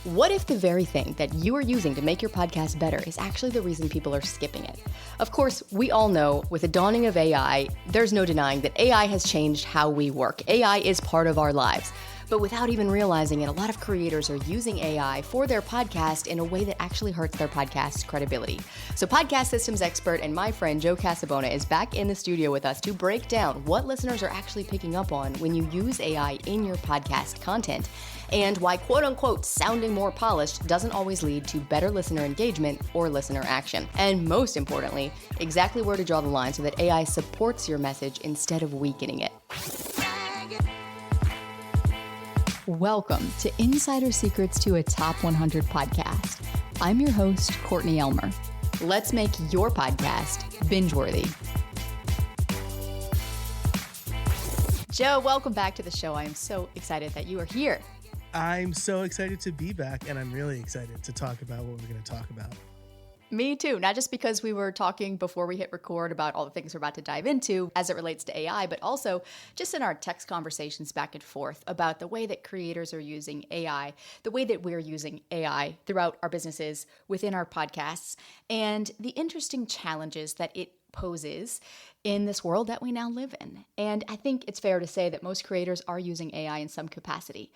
What if the very thing that you are using to make your podcast better is actually the reason people are skipping it? Of course, we all know with the dawning of AI, there's no denying that AI has changed how we work. AI is part of our lives. But without even realizing it, a lot of creators are using AI for their podcast in a way that actually hurts their podcast's credibility. So podcast systems expert and my friend Joe Casabona is back in the studio with us to break down what listeners are actually picking up on when you use AI in your podcast content, and why quote-unquote sounding more polished doesn't always lead to better listener engagement or listener action. And most importantly, exactly where to draw the line so that AI supports your message instead of weakening it. Welcome to Insider Secrets to a Top 100 podcast. I'm your host, Courtney Elmer. Let's make your podcast binge-worthy. Joe, welcome back to the show. I am so excited that you are here. I'm so excited to be back, and I'm really excited to talk about what we're going to talk about. Me too. Not just because we were talking before we hit record about all the things we're about to dive into as it relates to AI, but also just in our text conversations back and forth about the way that creators are using AI, the way that we're using AI throughout our businesses, within our podcasts, and the interesting challenges that it poses in this world that we now live in. And I think it's fair to say that most creators are using AI in some capacity.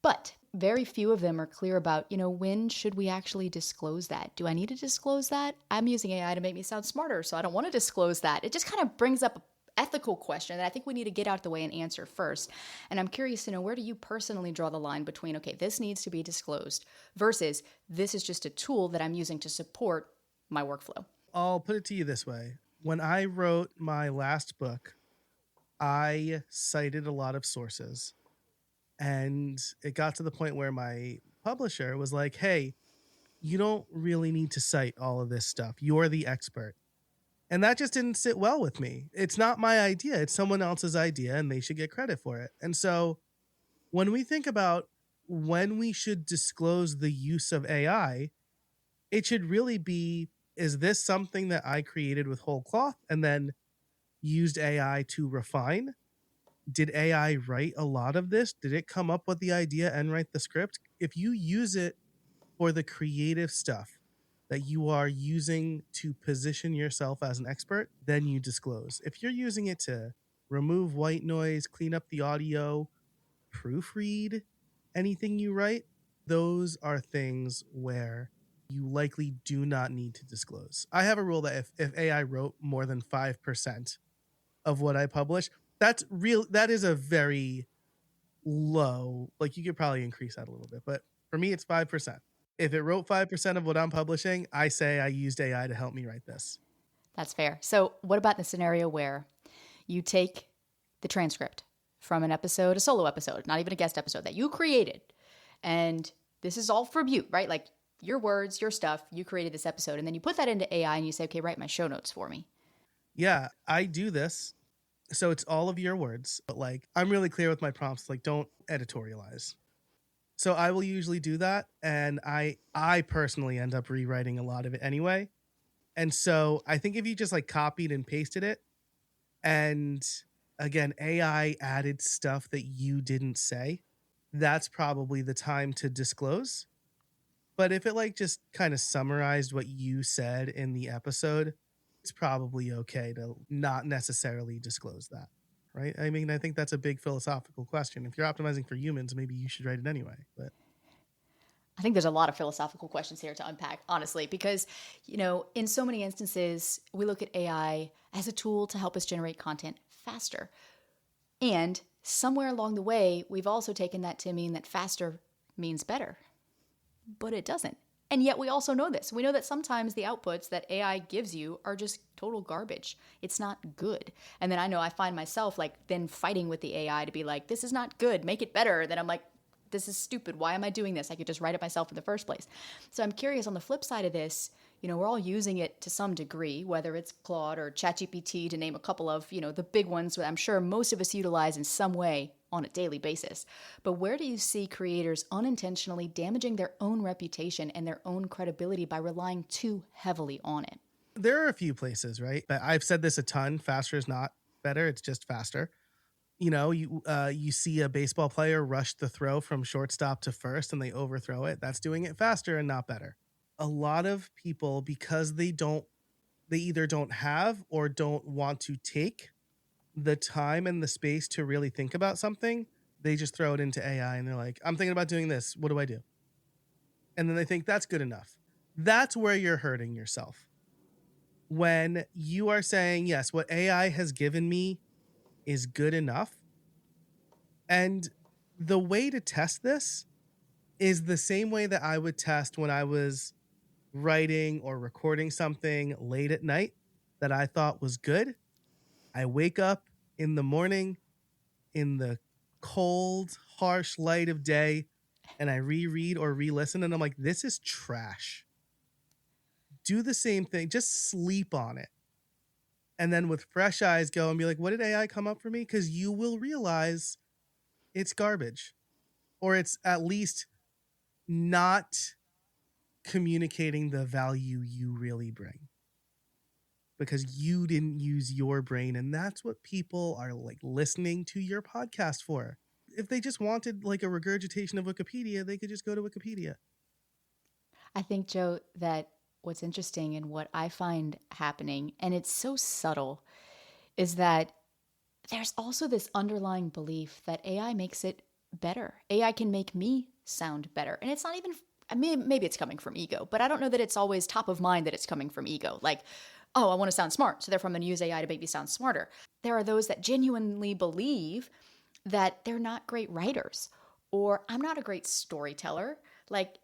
But very few of them are clear about, when should we actually disclose that? Do I need to disclose that? I'm using AI to make me sound smarter, so I don't want to disclose that. It just kind of brings up an ethical question that I think we need to get out of the way and answer first. And I'm curious to know, where do you personally draw the line between, okay, this needs to be disclosed versus this is just a tool that I'm using to support my workflow? I'll put it to you this way. When I wrote my last book, I cited a lot of sources. And it got to the point where my publisher was like, hey, you don't really need to cite all of this stuff. You're the expert. And that just didn't sit well with me. It's not my idea. It's someone else's idea, and they should get credit for it. And so when we think about when we should disclose the use of AI, it should really be, is this something that I created with whole cloth and then used AI to refine? Did AI write a lot of this? Did it come up with the idea and write the script? If you use it for the creative stuff that you are using to position yourself as an expert, then you disclose. If you're using it to remove white noise, clean up the audio, proofread anything you write, those are things where you likely do not need to disclose. I have a rule that if AI wrote more than 5% of what I publish, that is a very low, like you could probably increase that a little bit, but for me it's 5%. If it wrote 5% of what I'm publishing, I say I used AI to help me write this. That's fair. So what about the scenario where you take the transcript from an episode, a solo episode, not even a guest episode that you created, and this is all from you, right? Like your words, your stuff, you created this episode, and then you put that into AI and you say, okay, write my show notes for me. Yeah, I do this. So it's all of your words, but like I'm really clear with my prompts, like don't editorialize. So I will usually do that, and I personally end up rewriting a lot of it anyway. And so I think if you just like copied and pasted it, and again, AI added stuff that you didn't say, that's probably the time to disclose. But if it like just kind of summarized what you said in the episode, it's probably okay to not necessarily disclose that, right? I mean, I think that's a big philosophical question. If you're optimizing for humans, maybe you should write it anyway. But I think there's a lot of philosophical questions here to unpack, honestly, because, in so many instances, we look at AI as a tool to help us generate content faster. And somewhere along the way, we've also taken that to mean that faster means better. But it doesn't. And yet we also know this. We know that sometimes the outputs that AI gives you are just total garbage. It's not good. And then I find myself like then fighting with the AI to be like, this is not good, make it better. Then I'm like, this is stupid. Why am I doing this? I could just write it myself in the first place. So I'm curious, on the flip side of this, we're all using it to some degree, whether it's Claude or ChatGPT, to name a couple of, the big ones that I'm sure most of us utilize in some way on a daily basis. But where do you see creators unintentionally damaging their own reputation and their own credibility by relying too heavily on it? there are a few places, right? But I've said this a ton. Faster is not better. It's just faster. You see a baseball player rush the throw from shortstop to first and they overthrow it. That's doing it faster and not better. A lot of people, because they either don't have or don't want to take the time and the space to really think about something, they just throw it into AI and they're like, I'm thinking about doing this. What do I do? And then they think that's good enough. That's where you're hurting yourself. When you are saying, yes, what AI has given me is good enough. And the way to test this is the same way that I would test when I was writing or recording something late at night that I thought was good. I wake up in the morning in the cold, harsh light of day and I reread or re-listen and I'm like, this is trash. Do the same thing. Just sleep on it. And then with fresh eyes go and be like, what did AI come up for me? Because you will realize it's garbage. Or it's at least not communicating the value you really bring. Because you didn't use your brain. And that's what people are like listening to your podcast for. If they just wanted like a regurgitation of Wikipedia, they could just go to Wikipedia. I think, Joe, that what's interesting and what I find happening, and it's so subtle, is that there's also this underlying belief that AI makes it better. AI can make me sound better. And it's not even, I mean, maybe it's coming from ego, but I don't know that it's always top of mind that it's coming from ego. Like, oh, I want to sound smart, so therefore I'm going to use AI to make me sound smarter. There are those that genuinely believe that they're not great writers, or I'm not a great storyteller. Like,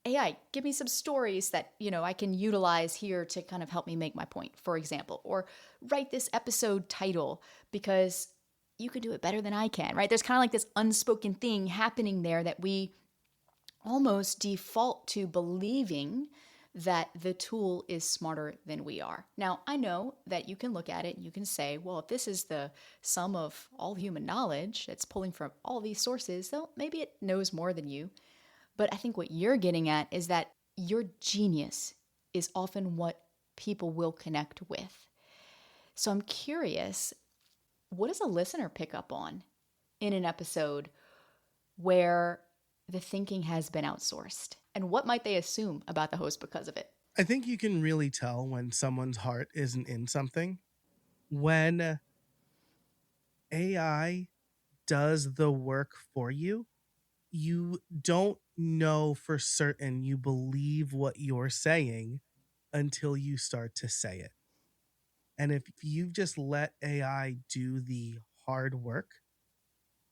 AI, give me some stories that, I can utilize here to kind of help me make my point, for example, or write this episode title because you can do it better than I can, right? There's kind of like this unspoken thing happening there that we almost default to believing that the tool is smarter than we are. Now, I know that you can look at it and you can say, well, if this is the sum of all human knowledge, it's pulling from all these sources, so maybe it knows more than you. But I think what you're getting at is that your genius is often what people will connect with. So I'm curious, what does a listener pick up on in an episode where the thinking has been outsourced? And what might they assume about the host because of it? I think you can really tell when someone's heart isn't in something. When AI does the work for you, you don't know for certain you believe what you're saying until you start to say it. And if you've just let AI do the hard work,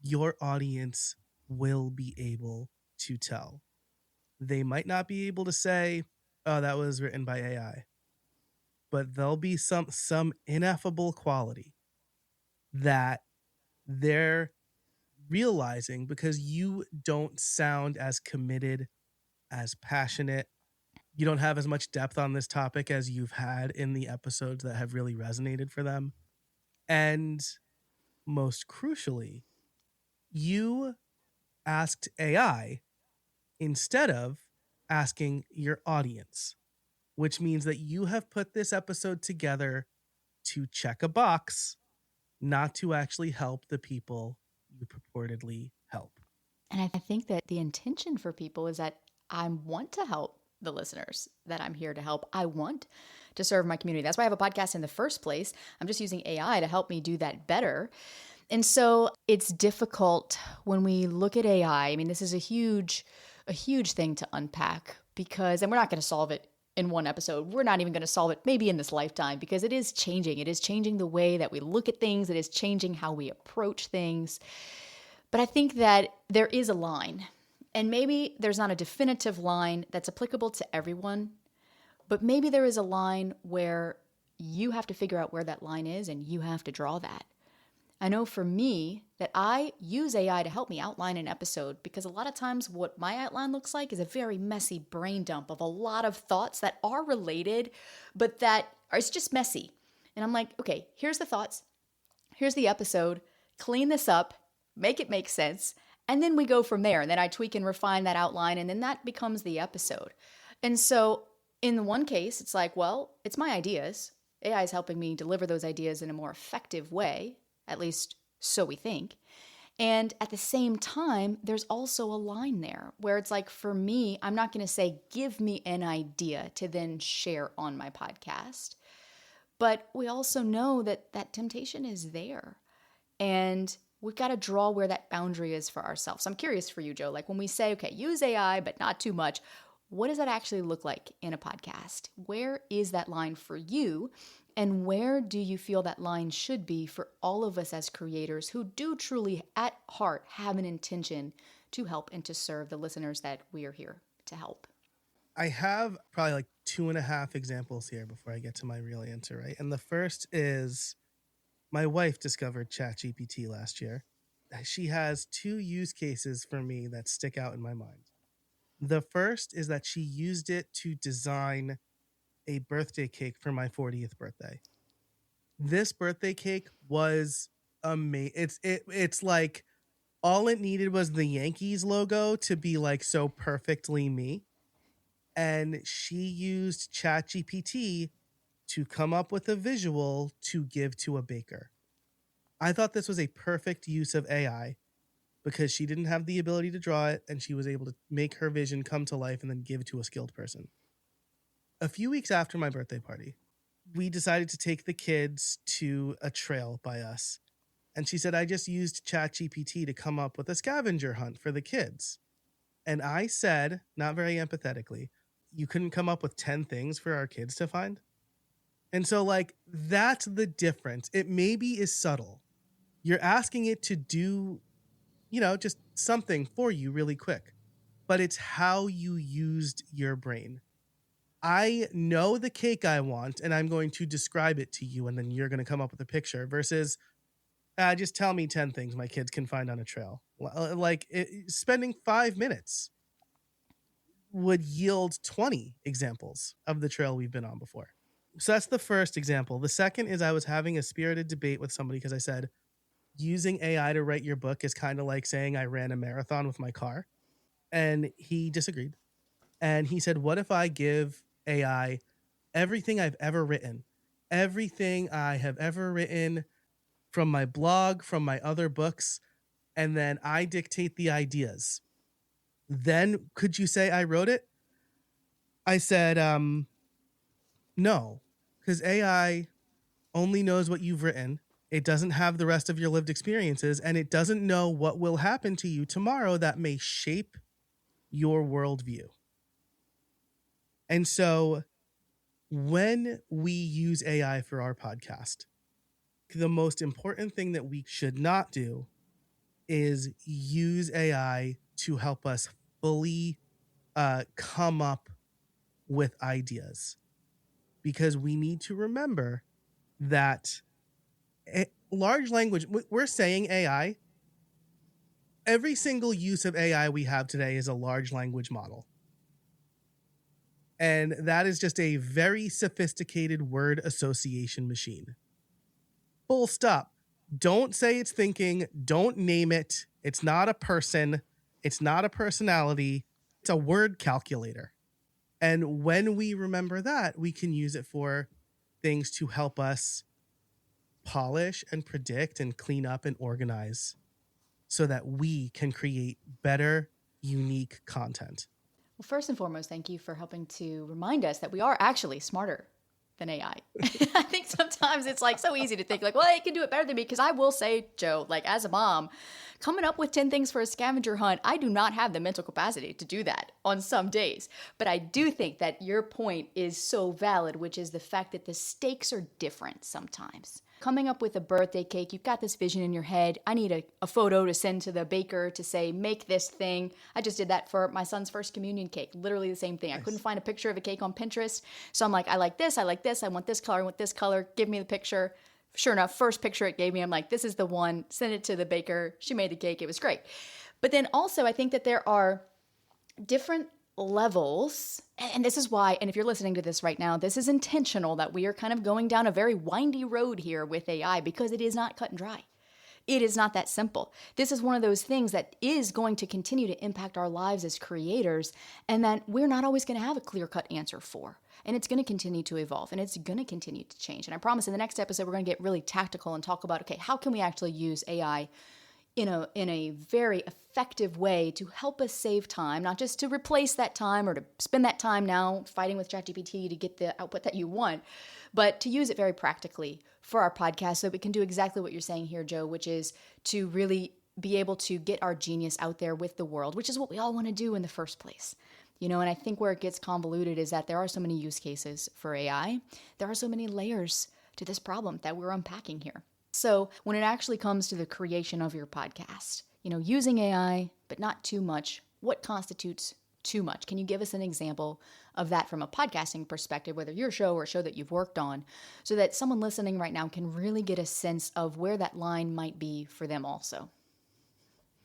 your audience will be able to tell. They might not be able to say, oh, that was written by AI, but there'll be some ineffable quality that they're realizing because you don't sound as committed, as passionate. You don't have as much depth on this topic as you've had in the episodes that have really resonated for them. And most crucially, you asked AI instead of asking your audience, which means that you have put this episode together to check a box, not to actually help the people you purportedly help. And I think that the intention for people is that I want to help the listeners, that I'm here to help. I want to serve my community. That's why I have a podcast in the first place. I'm just using AI to help me do that better. And so it's difficult when we look at AI. I mean, this is a huge thing to unpack because, and we're not going to solve it in one episode. We're not even going to solve it maybe in this lifetime because it is changing. It is changing the way that we look at things. It is changing how we approach things. But I think that there is a line, and maybe there's not a definitive line that's applicable to everyone, but maybe there is a line where you have to figure out where that line is and you have to draw that. I know for me that I use AI to help me outline an episode because a lot of times what my outline looks like is a very messy brain dump of a lot of thoughts that are related, but that it's just messy. And I'm like, okay, here's the thoughts, here's the episode, clean this up, make it make sense, and then we go from there. And then I tweak and refine that outline, and then that becomes the episode. And so in the one case, it's like, well, it's my ideas. AI is helping me deliver those ideas in a more effective way, at least So we think. And at the same time, there's also a line there where it's like, for me, I'm not going to say, give me an idea to then share on my podcast. But we also know that that temptation is there. And we've got to draw where that boundary is for ourselves. I'm curious for you, Joe, like when we say, okay, use AI, but not too much, what does that actually look like in a podcast? Where is that line for you? And where do you feel that line should be for all of us as creators who do truly at heart have an intention to help and to serve the listeners that we are here to help? I have probably like 2.5 examples here before I get to my real answer, right? And the first is my wife discovered ChatGPT last year. She has 2 use cases for me that stick out in my mind. The first is that she used it to design a birthday cake for my 40th birthday. This birthday cake was amazing. It's like all it needed was the Yankees logo to be like so perfectly me. And she used ChatGPT to come up with a visual to give to a baker. I thought this was a perfect use of AI because she didn't have the ability to draw it and she was able to make her vision come to life and then give it to a skilled person. A few weeks after my birthday party, we decided to take the kids to a trail by us. And she said, I just used ChatGPT to come up with a scavenger hunt for the kids. And I said, not very empathetically, you couldn't come up with 10 things for our kids to find? And so, like, that's the difference. It maybe is subtle. You're asking it to do, just something for you really quick. But it's how you used your brain. I know the cake I want, and I'm going to describe it to you, and then you're going to come up with a picture versus just tell me 10 things my kids can find on a trail. Spending 5 minutes would yield 20 examples of the trail we've been on before. So that's the first example. The second is I was having a spirited debate with somebody because I said, using AI to write your book is kind of like saying I ran a marathon with my car. And he disagreed. And he said, what if I give AI everything I've ever written, everything I have ever written from my blog, from my other books, and then I dictate the ideas? Then could you say I wrote it? I said, no, because AI only knows what you've written. It doesn't have the rest of your lived experiences, and it doesn't know what will happen to you tomorrow that may shape your worldview. And so when we use AI for our podcast, the most important thing that we should not do is use AI to help us fully come up with ideas. Because we need to remember that large language, we're saying AI, every single use of AI we have today is a large language model. And that is just a very sophisticated word association machine. Full stop. Don't say it's thinking. Don't name it. It's not a person. It's not a personality. It's a word calculator. And when we remember that, we can use it for things to help us polish and predict and clean up and organize so that we can create better, unique content. Well, first and foremost, thank you for helping to remind us that we are actually smarter than AI. I think sometimes it's like so easy to think like, well, it can do it better than me. Because I will say, Joe, like as a mom, coming up with 10 things for a scavenger hunt, I do not have the mental capacity to do that on some days. But I do think that your point is so valid, which is the fact that the stakes are different sometimes. Coming up with a birthday cake, you've got this vision in your head. I need a photo to send to the baker to say, make this thing. I just did that for my son's first communion cake. Literally the same thing. Nice. I couldn't find a picture of a cake on Pinterest. So I'm like, I like this. I want this color. I want this color. Give me the picture. Sure enough, first picture it gave me, I'm like, this is the one. Send it to the baker. She made the cake. It was great. But then also, I think that there are different levels, and this is why, and if you're listening to this right now, this is intentional that we are kind of going down a very windy road here with AI because it is not cut and dry. It is not that simple. This is one of those things that is going to continue to impact our lives as creators and that we're not always going to have a clear-cut answer for. and it's going to continue to evolve, and it's going to continue to change. And I promise in the next episode, we're going to get really tactical and talk about, okay, how can we actually use AI in a very effective way to help us save time, not just to replace that time or to spend that time now fighting with ChatGPT to get the output that you want, but to use it very practically for our podcast so that we can do exactly what you're saying here, Joe, which is to really be able to get our genius out there with the world, which is what we all want to do in the first place. And I think where it gets convoluted is that there are so many use cases for AI. There are so many layers to this problem that we're unpacking here. So when it actually comes to the creation of your podcast, using AI, but not too much, what constitutes too much? Can you give us an example of that from a podcasting perspective, whether your show or a show that you've worked on, so that someone listening right now can really get a sense of where that line might be for them also?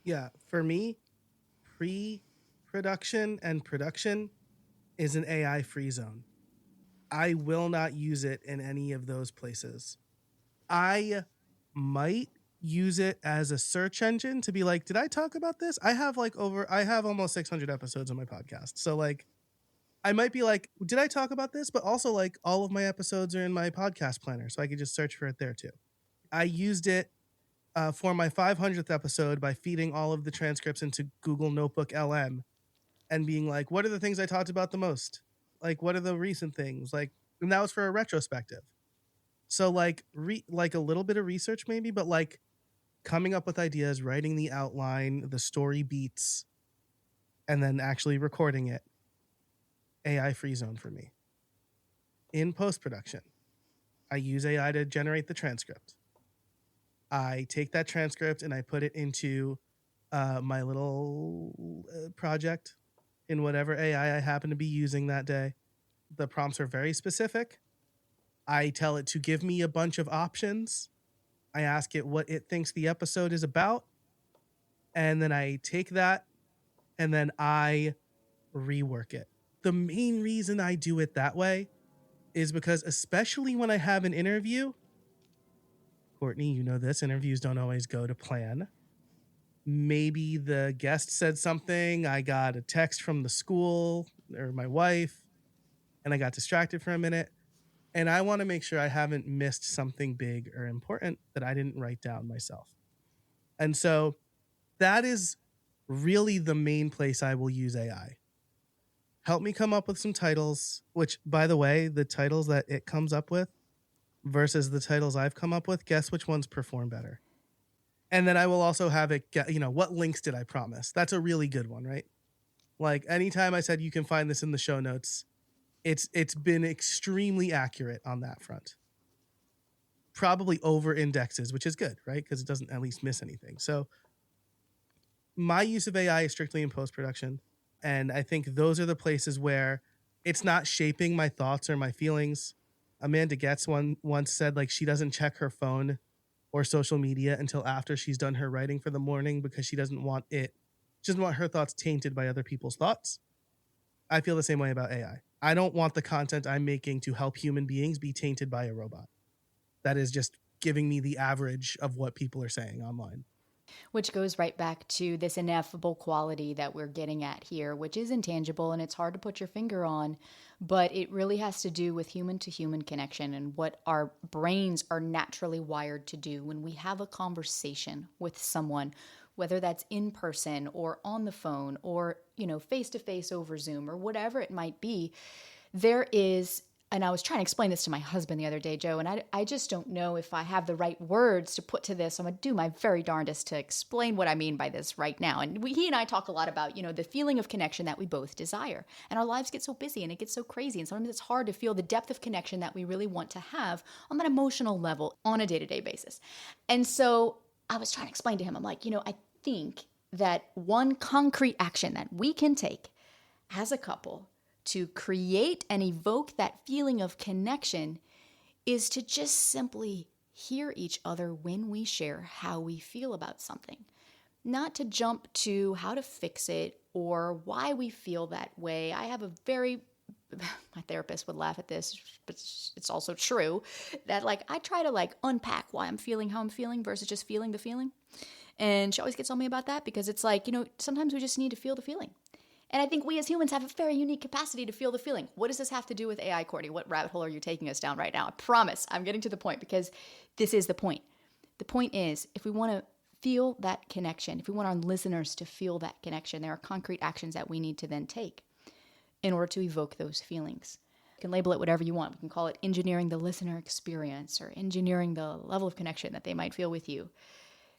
Yeah, for me, pre-production and production is an AI-free zone. I will not use it in any of those places. I might use it as a search engine to be like, did I talk about this? I have almost 600 episodes on my podcast. So I might be like, did I talk about this? But also all of my episodes are in my podcast planner. So I could just search for it there too. I used it for my 500th episode by feeding all of the transcripts into Google Notebook LM and being like, what are the things I talked about the most? What are the recent things? And that was for a retrospective. So a little bit of research maybe, but coming up with ideas, writing the outline, the story beats, and then actually recording it. AI free zone for me. In post-production, I use AI to generate the transcript. I take that transcript and I put it into my little project in whatever AI I happen to be using that day. The prompts are very specific. I tell it to give me a bunch of options. I ask it what it thinks the episode is about. And then I take that and then I rework it. The main reason I do it that way is because, especially when I have an interview, Courtney, you know this, interviews don't always go to plan. Maybe the guest said something, I got a text from the school or my wife, and I got distracted for a minute. And I want to make sure I haven't missed something big or important that I didn't write down myself. And so that is really the main place I will use AI. Help me come up with some titles, which, by the way, the titles that it comes up with versus the titles I've come up with, guess which ones perform better? And then I will also have it get, what links did I promise? That's a really good one, right? Anytime I said you can find this in the show notes, it's been extremely accurate on that front. Probably over indexes, which is good, right? Because it doesn't at least miss anything. So my use of AI is strictly in post-production. And I think those are the places where it's not shaping my thoughts or my feelings. Amanda Getz once said she doesn't check her phone or social media until after she's done her writing for the morning because she doesn't want her thoughts tainted by other people's thoughts. I feel the same way about AI. I don't want the content I'm making to help human beings be tainted by a robot. That is just giving me the average of what people are saying online. Which goes right back to this ineffable quality that we're getting at here, which is intangible and it's hard to put your finger on, but it really has to do with human-to-human connection and what our brains are naturally wired to do when we have a conversation with someone, whether that's in person or on the phone or, face-to-face over Zoom or whatever it might be. There is, and I was trying to explain this to my husband the other day, Joe, and I just don't know if I have the right words to put to this. I'm going to do my very darndest to explain what I mean by this right now. And he and I talk a lot about, the feeling of connection that we both desire. And our lives get so busy and it gets so crazy. And sometimes it's hard to feel the depth of connection that we really want to have on that emotional level on a day-to-day basis. And so I was trying to explain to him, I'm like, I think that one concrete action that we can take as a couple to create and evoke that feeling of connection is to just simply hear each other when we share how we feel about something. Not to jump to how to fix it or why we feel that way. I have my therapist would laugh at this, but it's also true, that I try to unpack why I'm feeling how I'm feeling versus just feeling the feeling. And she always gets on me about that because it's sometimes we just need to feel the feeling. And I think we as humans have a very unique capacity to feel the feeling. What does this have to do with AI, Courtney? What rabbit hole are you taking us down right now? I promise I'm getting to the point, because this is the point. The point is, if we want to feel that connection, if we want our listeners to feel that connection, there are concrete actions that we need to then take in order to evoke those feelings. You can label it whatever you want. We can call it engineering the listener experience or engineering the level of connection that they might feel with you.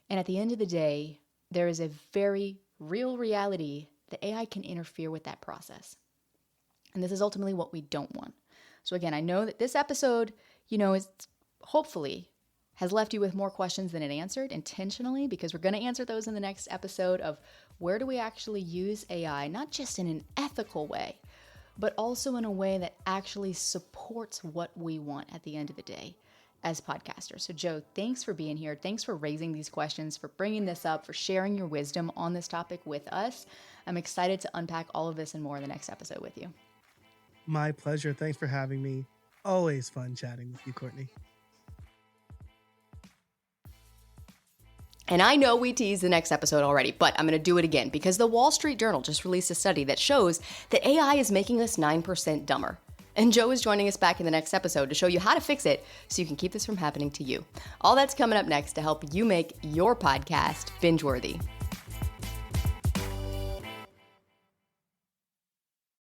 And at the end of the day, there is a very real reality that AI can interfere with that process. And this is ultimately what we don't want. So again, I know that this episode, is hopefully has left you with more questions than it answered intentionally, because we're going to answer those in the next episode of where do we actually use AI, not just in an ethical way, but also in a way that actually supports what we want at the end of the day as podcasters. So Joe, thanks for being here. Thanks for raising these questions, for bringing this up, for sharing your wisdom on this topic with us. I'm excited to unpack all of this and more in the next episode with you. My pleasure. Thanks for having me. Always fun chatting with you, Courtney. And I know we teased the next episode already, but I'm going to do it again, because the Wall Street Journal just released a study that shows that AI is making us 9% dumber. And Joe is joining us back in the next episode to show you how to fix it so you can keep this from happening to you. All that's coming up next to help you make your podcast binge-worthy.